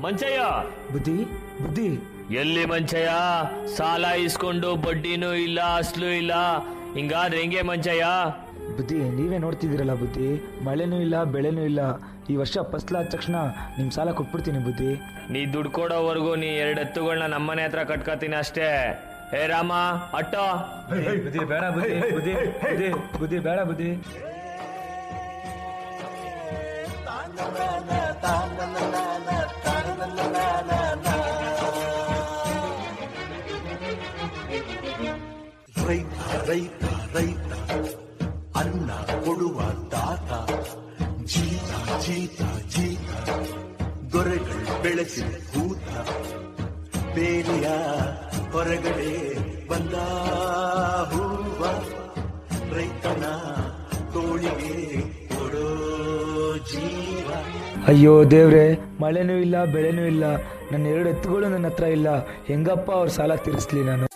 ಮಂಚಯ್ಯ ಬುದ್ಧಿ ಬುದ್ಧಿ ಎಲ್ಲಿ ಮಂಚಯ್ಯ? ಸಾಲ ಇಸ್ಕೊಂಡು ಬಡ್ಡಿನೂ ಇಲ್ಲ ಅಸ್ಲು ಇಲ್ಲ, ಹಿಂಗಾದ್ರೆ ಹೆಂಗೆ ಮಂಚಯ್ಯ? ಬುದ್ಧಿ ನೀವೇ ನೋಡ್ತಿದ್ದೀರಲ್ಲ ಬುದ್ಧಿ, ಮಳೆನೂ ಇಲ್ಲ ಬೆಳೆನೂ ಇಲ್ಲ. ಈ ವರ್ಷ ಫಸ್ಲಾದ ತಕ್ಷಣ ನಿಮ್ ಸಾಲ ಕೊಟ್ಬಿಡ್ತೀನಿ ಬುದ್ಧಿ. ನೀ ದುಡ್ಡು ಕೊಡೋವರೆಗೂ ನೀ 2 ಎತ್ತುಗಳನ್ನ ನಮ್ಮನೆ ಹತ್ರ ಕಟ್ಕೋತೀನಿ ಅಷ್ಟೇ. ಹೇ ರಾಮ ಅಟ್ಟೋ. ಬುದ್ಧಿ ಬೇಡ ಬುದ್ಧಿ, ಬುದ್ಧಿ ಬುದ್ಧಿ ಬುದ್ಧಿ ಬೇಡ ಬುದ್ಧಿ. ರೈತ ರೈತ ರೈತ ಅನ್ನ ಕೊಡುವ ತಾತ, ಜೀತ ಜೀತ ಜೀತ ದೊರೆಗಳು ಬೆಳೆಸಿ ಕೂತ, ಬೇಲಿಯ ಹೊರಗಡೆ ಬಂದ ಹೂವ, ರೈತನ ತೋಳಿಗೆ ಕೊಡೋ ಜೀವ. ಅಯ್ಯೋ ದೇವ್ರೆ, ಮಳೆನೂ ಇಲ್ಲ ಬೆಳೆನೂ ಇಲ್ಲ, ನನ್ನ 2 ಎತ್ತುಗಳು ನನ್ನ ಹತ್ರ ಇಲ್ಲ. ಹೆಂಗಪ್ಪ ಅವ್ರ ಸಾಲ ತೀರಿಸ್ಲಿ ನಾನು?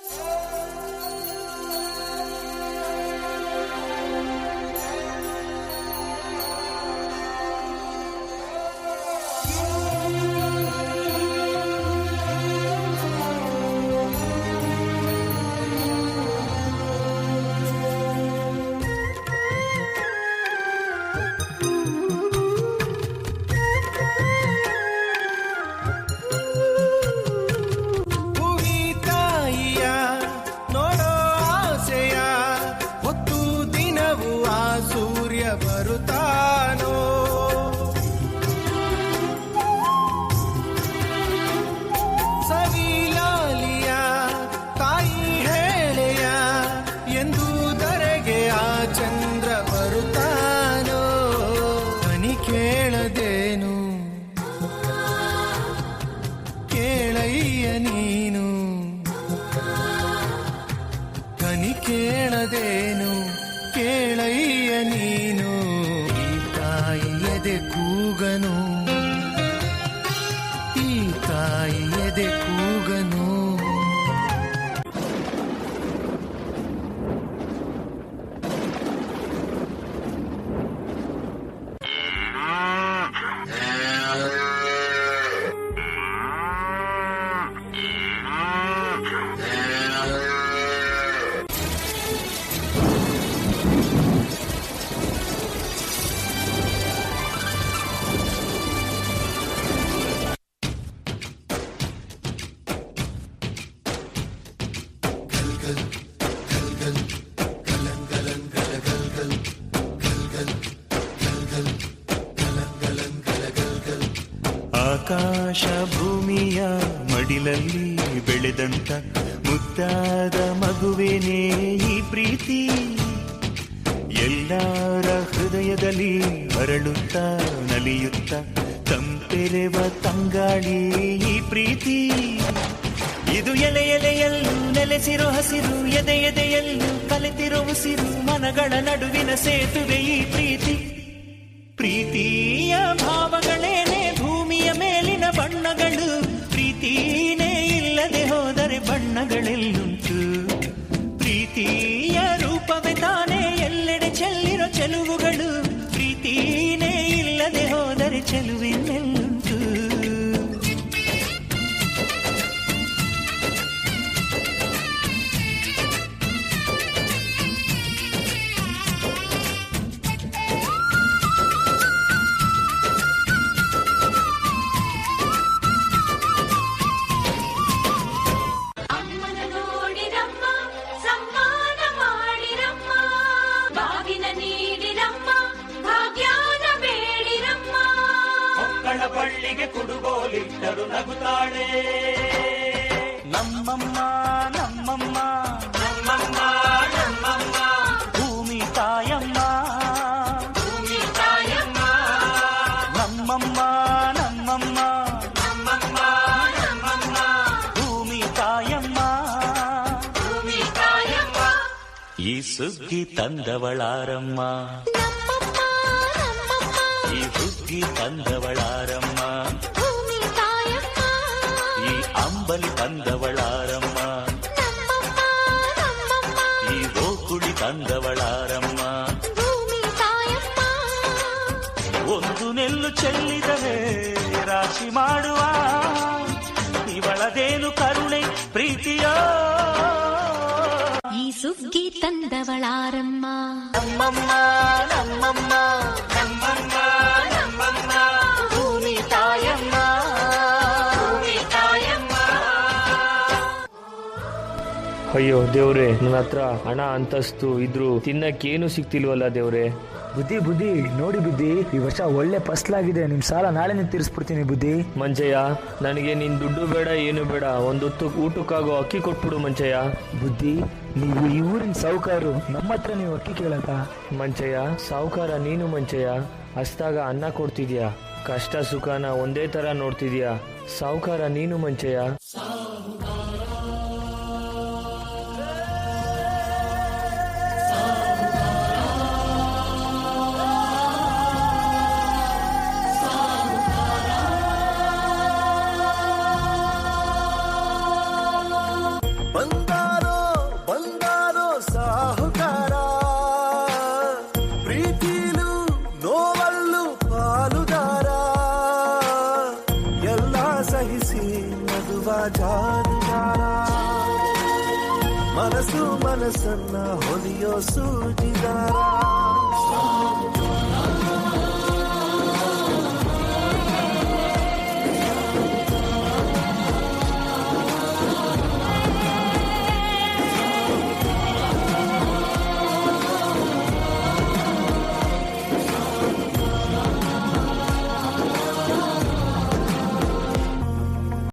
ಬರುತ್ತಾನೋ ಸವಿಲಾಲಿಯ ತಾಯಿ ಹೇಳೆಯ ಎಂದು ಧರೆಗೆ ಆ ಚಂದ್ರ ಬರುತ್ತಾನೋ. ಕನಿ ಕೇಳದೇನು ಕೇಳಯ್ಯ ನೀನು, ಕನಿ ಕೇಳದೇನು ಕೇಳಯ್ಯ ನೀನು. ಈ ತಾಯಿ ಎದೆ ಕೂಗನು, ಈ ತಾಯಿ ಎದೆ ಕೂಗನು. ಆಕಾಶ ಭೂಮಿಯ ಮಡಿಲಲ್ಲಿ ಬೆಳೆದಂತ ಮುದ್ದಾದ ಮಗುವೇನೇ ಈ ಪ್ರೀತಿ, ಎಲ್ಲರ ಹೃದಯದಲ್ಲಿ ಅರಳುತ್ತಾ ನಲಿಯುತ್ತ ತಂಪೆರೆವ ತಂಗಾಳಿ ಈ ಪ್ರೀತಿ. ಇದು ಎಲೆ ಎಲೆಯಲ್ಲೂ ನೆಲೆಸಿರೋ ಹಸಿರು, ಎದೆ ಎದೆಯಲ್ಲೂ ಕಲೆತಿರೋ ಉಸಿರು, ಮನಗಳ ನಡುವಿನ ಸೇತುವೆ ಈ ಪ್ರೀತಿ. ಪ್ರೀತಿಯ ಭಾವಗಳೇನೆ ಭೂಮಿಯ ಮೇಲಿನ ಬಣ್ಣಗಳು, ಪ್ರೀತಿನೇ ಇಲ್ಲದೆ ಹೋದರೆ ಬಣ್ಣಗಳೆಲ್ಲುಂಟು. ಪ್ರೀತಿಯ ರೂಪವೇ ತಾನೇ ಎಲ್ಲೆಡೆ ಚೆಲ್ಲಿರೋ ಚೆಲುವುಗಳು, ಪ್ರೀತಿನೇ ಇಲ್ಲದೆ ಹೋದರೆ ಚೆಲುವಿನೆಲ್ಲುಂಟು. ಬಳ್ಳಿಗೆ ಕುಡುಗೋಲಿಟ್ಟರು ನಗುತ್ತಾಳೆ ನಮ್ಮಮ್ಮ ನಮ್ಮಮ್ಮ ನಮ್ಮಮ್ಮ ನಮ್ಮಮ್ಮ, ಭೂಮಿ ತಾಯಮ್ಮ ಭೂಮಿ ತಾಯಮ್ಮ ನಮ್ಮಮ್ಮ ನಮ್ಮಮ್ಮ ನಮ್ಮಮ್ಮ ನಮ್ಮಮ್ಮ, ಭೂಮಿ ತಾಯಮ್ಮ. ಭೂಮಿ ತಾಯಮ್ಮ ಈ ಸುಗ್ಗಿ ತಂದವಳಾರಮ್ಮ, ಈ ಹುಗ್ಗಿ ತಂದವಳಾರಮ್ಮ, ಈ ಅಂಬಲಿ ತಂದವಳಾರಮ್ಮ, ಈ ಗೋಕುಳಿ ತಂದವಳಾರಮ್ಮ. ಒಂದು ನೆಲ್ಲು ಚೆಲ್ಲಿದರೆ ರಾಶಿ ಮಾಡುವ ಏನು ಕರುಣೆ ಪ್ರೀತಿಯ ಈ ಸುಗ್ಗಿ ತಂದವಳಾರಮ್ಮ ನಮ್ಮಮ್ಮ ನಮ್ಮಮ್ಮ ನಮ್ಮಮ್ಮ ನಮ್ಮಮ್ಮ ಭೂಮಿ ತಾಯಮ್ಮ ಭೂಮಿ ತಾಯಮ್ಮ. ಅಯ್ಯೋ ದೇವ್ರೆ, ನನ್ನ ಹತ್ರ ಹಣ ಅಂತಸ್ತು ಇದ್ರು ತಿನ್ನಕ್ಕೇನು ಸಿಕ್ತಿಲ್ವಲ್ಲ ದೇವ್ರೆ. ಬುದ್ಧಿ ಬುದ್ಧಿ ನೋಡಿ ಬುದ್ಧಿ, ಈ ವರ್ಷ ಒಳ್ಳೆ ಫಸ್ಲಾಗಿದೆ. ನಿಮ್ ಸಾಲ ನಾಳೆನೇ ತೀರಿಸ್ಬಿಡ್ತೀನಿ ಬುದ್ಧಿ. ಮಂಚಯ್ಯ, ನನಗೆ ನಿನ್ ದುಡ್ಡು ಬೇಡ ಏನು ಬೇಡ, ಒಂದೊತ್ತು ಊಟಕ್ಕಾಗೋ ಅಕ್ಕಿ ಕೊಟ್ಬಿಡು ಮಂಚಯ್ಯ. ಬುದ್ಧಿ, ನೀವು ಈ ಊರಿನ ಸಾಹುಕಾರು, ನಮ್ಮ ಹತ್ರ ನೀವು ಅಕ್ಕಿ ಕೇಳಕ? ಮಂಚಯ್ಯ, ಸಾವುಕಾರ ನೀನು ಮಂಚಯ್ಯ. ಹಸ್ದಾಗ ಅನ್ನ ಕೊಡ್ತಿದ್ಯಾ, ಕಷ್ಟ ಸುಖನ ಒಂದೇ ತರ ನೋಡ್ತಿದ್ಯಾ. ಸಾವುಕಾರ ನೀನು ಮಂಚಯ್ಯ. ಬಂದಾರೋ ಬಂದಾರೋ ಸಾಹುಕಾರ, ಪ್ರೀತಿಲು ನೋವಲ್ಲು ಪಾಲುದಾರ, ಎಲ್ಲ ಸಹಿಸಿ ನಗುವ ಜಾನುಗಾರ, ಮನಸ್ಸು ಮನಸ್ಸನ್ನ ಹೊಲಿಯೋ ಸೂಜಿದಾರ.